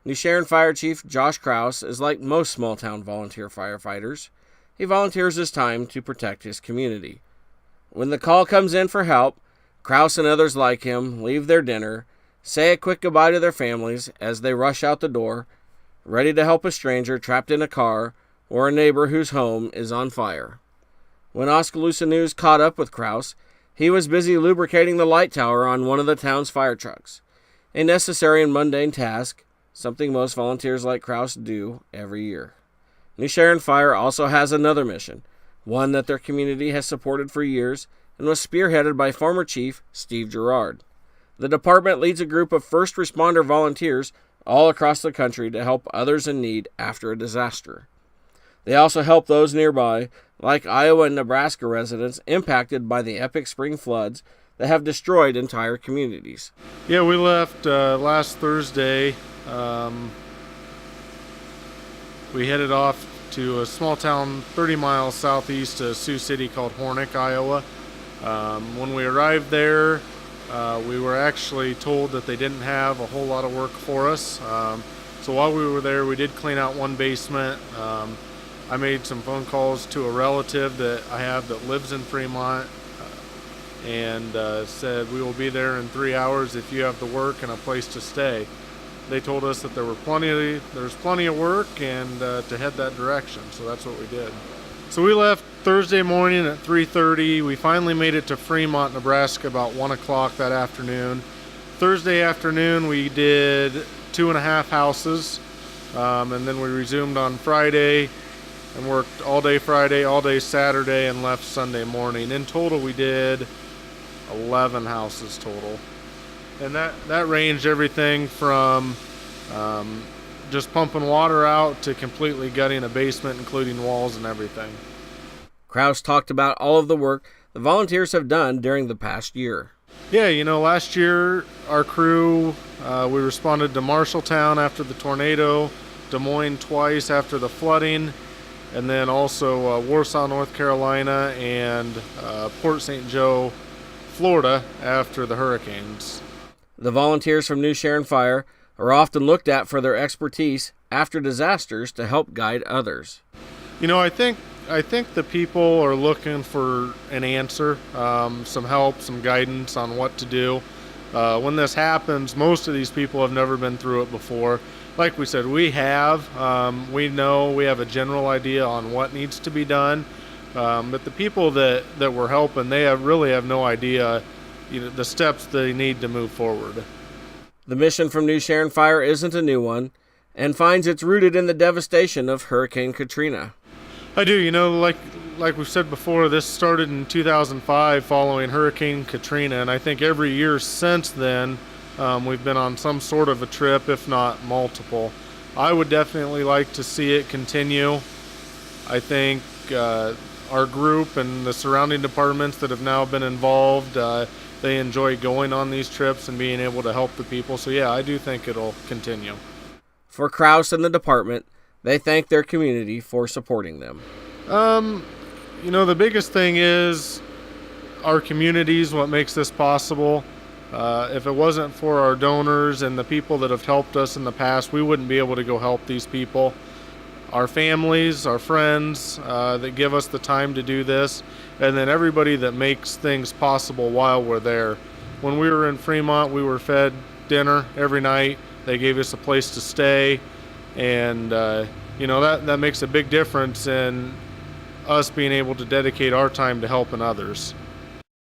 New Sharon Fire Chief Josh Crouse is like most small-town volunteer firefighters. He volunteers his time to protect his community. When the call comes in for help, Crouse and others like him leave their dinner, say a quick goodbye to their families as they rush out the door, ready to help a stranger trapped in a car or a neighbor whose home is on fire. When Oskaloosa News caught up with Crouse, he was busy lubricating the light tower on one of the town's fire trucks, a necessary and mundane task, something most volunteers like Crouse do every year. New Sharon Fire also has another mission, one that their community has supported for years and was spearheaded by former Chief Steve Gerard. The department leads a group of first responder volunteers all across the country to help others in need after a disaster. They also help those nearby, like Iowa and Nebraska residents impacted by the epic spring floods that have destroyed entire communities. Yeah, we left last Thursday. We headed off to a small town 30 miles southeast of Sioux City called Hornick, Iowa. When we arrived there, we were actually told that they didn't have a whole lot of work for us. So while we were there, we did clean out one basement. I made some phone calls to a relative that I have that lives in Fremont and said, we will be there in 3 hours if you have the work and a place to stay. They told us that there's plenty of work and to head that direction, so that's what we did. So we left Thursday morning at 3:30. We finally made it to Fremont, Nebraska about 1 o'clock that afternoon. Thursday afternoon we did 2.5 houses, and then we resumed on Friday and worked all day Friday, all day Saturday, and left Sunday morning. In total we did 11 houses total. And that ranged everything from just pumping water out to completely gutting a basement, including walls and everything. Crouse talked about all of the work the volunteers have done during the past year. Yeah, last year our crew, we responded to Marshalltown after the tornado, Des Moines twice after the flooding, and then also Warsaw, North Carolina, and Port St. Joe, Florida after the hurricanes. The volunteers from New Sharon Fire are often looked at for their expertise after disasters to help guide others. I think the people are looking for an answer, some help, some guidance on what to do. When this happens, most of these people have never been through it before. Like we said, we have. We know, we have a general idea on what needs to be done. But the people that we're helping, they really have no idea the steps they need to move forward. The mission from New Sharon Fire isn't a new one and finds it's rooted in the devastation of Hurricane Katrina. I do. Like we've said before, this started in 2005 following Hurricane Katrina, and I think every year since then we've been on some sort of a trip, if not multiple. I would definitely like to see it continue. I think our group and the surrounding departments that have now been involved, they enjoy going on these trips and being able to help the people. So yeah, I do think it'll continue. For Crouse and the department, they thank their community for supporting them. The biggest thing is our community is what makes this possible. If it wasn't for our donors and the people that have helped us in the past, we wouldn't be able to go help these people. Our families, our friends that give us the time to do this, and then everybody that makes things possible while we're there. When we were in Fremont, we were fed dinner every night. They gave us a place to stay, and that makes a big difference in us being able to dedicate our time to helping others.